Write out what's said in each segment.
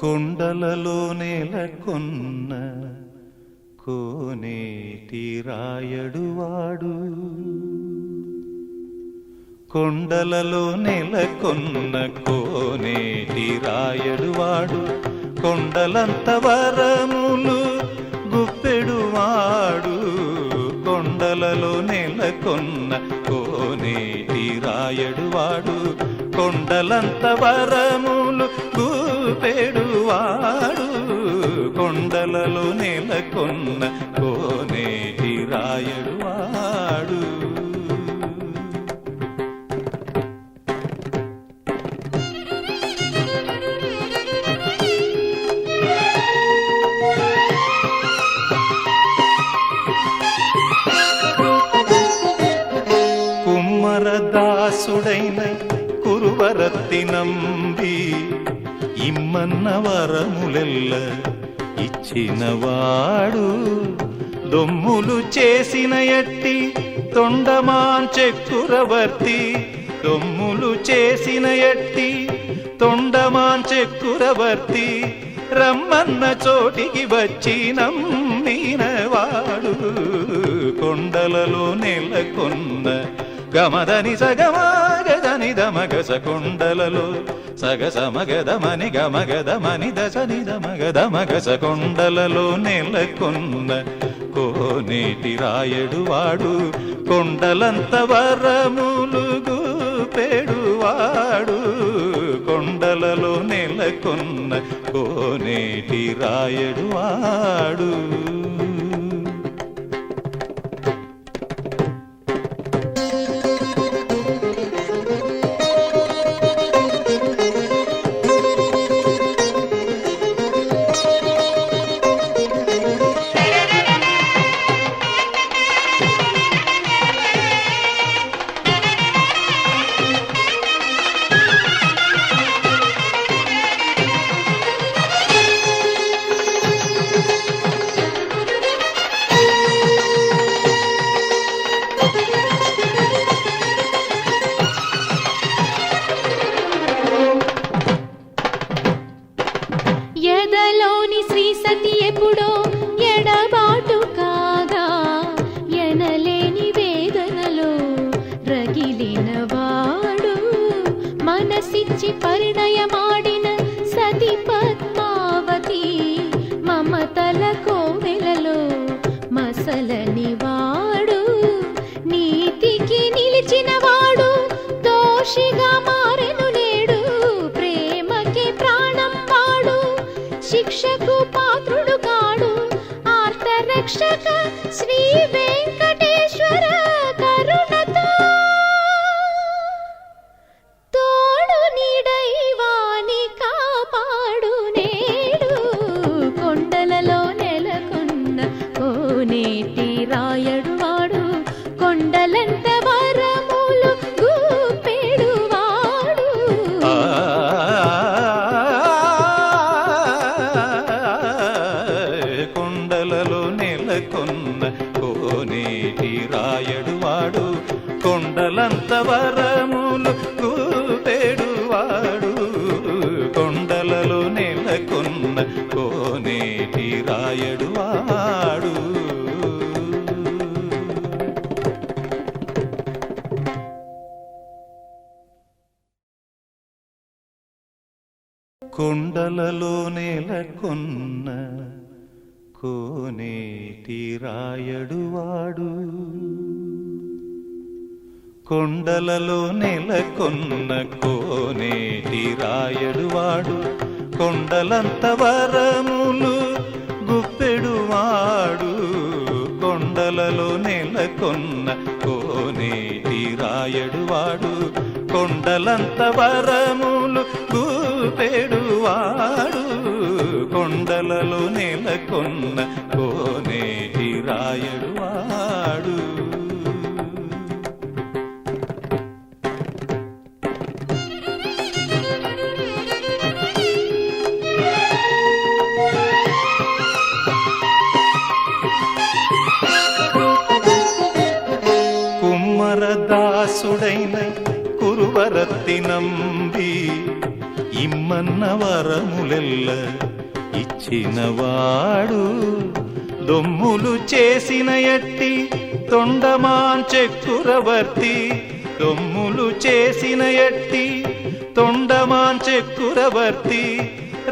కొండలలో నెలకొన్న కోనేటి రాయడువాడు, కొండలలో నెలకొన్న కోనేటి రాయడువాడు, కొండలంత వరములు గుప్పెడువాడు. కొండలలో నెలకొన్న కోనేటి రాయడువాడు, కొండలంత వరములు గుప్పెడువాడు. కొండలలో నెలకొన్న కోనేటి రాయడువాడు. కుమ్మరదాసుడైన కురువరత్తి నంబి ఇమ్మన్న వరములెల్ల ఇచ్చినవాడు. దొమ్ములు చేసిన ఎట్టి తొండమాన్ చక్కురవర్తి, దొమ్ములు చేసిన ఎట్టి తొండమాన్ చక్కురవర్తి, రమ్మన్న చోటికి వచ్చి నమ్మినవాడు. కొండలలో నెలకొన్న గమదని సగమగదని దమగస, కొండలలో సగసమగదమని గమగదమని దశని దమగదమగస, కొండలలో నెలకొన్న కోనేటి రాయడువాడు, కొండలంత వరములు గుప్పెడువాడు. కొండలలో నెలకొన్న కోనేటి రాయడువాడు. ఎదలోని శ్రీ సతి ఎప్పుడో ఎడబాటు కాగా, ఎనలేని వేదనలో రగిలినవాడు. మనసిచ్చి పరిణయమాడిన సతి పద్మావతి, మమతల కోవెలలో మసలనివాడు. నీతికి నిలిచినవాడు దోషిగా మారెను నేడు, ప్రేమకి ప్రాణం వాడు శిక్షకు పాత్రుడు కాడు. ఆర్తరక్షక శ్రీ వెంకటేశ్వర కరుణతో తోడు నీడైవాని కాపాడు నేడు. కొండలలో నెలకొన్న కోనేటి రాయడువాడు, కొండలంత వరములు గుప్పెడువాడు. కొండలలో నెలకొన్న కోనేటి రాయడువాడు, కొండలంత వరములు గుప్పెడువాడు. కొండలలో నెలకొన్న కోనేటి రాయడువాడు. కొండలలో నెలకొన్న కోనేటి రాయడువాడు, కొండలలో నెలకొన్న కోనేటి రాయడువాడు, కొండలంత వరములు గుప్పెడువాడు. కొండలలో నెలకొన్న కోనేటి రాయడువాడు, కొండలంత వరములు గుప్పెడువాడు. కొండలలో నెలకొన్న కోనేటి రాయడువాడు. కుమ్మరదాసుడైన కురువరత్తి నంబి ఇమ్మన్న వరములెల్ల ఇచ్చినవాడు దొమ్ములు చేసిన ఎట్టి తొండమాన్ చక్రవర్తి దొమ్ములు చేసిన ఎట్టి తొండమాన్ చక్రవర్తి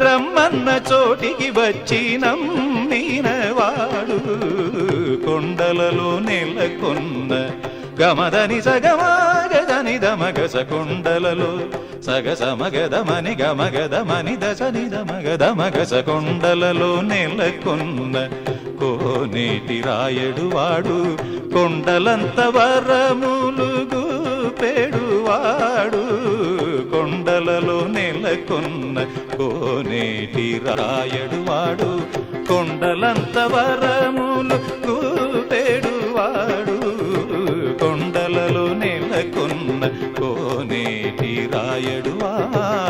రమ్మన్న చోటికి వచ్చి నమ్మినవాడు కొండలలో నెలకొన్న గమదని సగమగదని దమగస కొండలలో సగసమగదమని గమగదమని దశని దమగదమగస కొండలలో నెలకొన్న కోనేటి రాయడు వాడు కొండలంత వరములు గూపెడువాడు కొండలలో నెలకొన్న కోనేటి రాయడు వాడు కొండలంత వరములు గూపెడువాడు కొండలలో నెలకొన్న కోనేటి రాయడు వాడు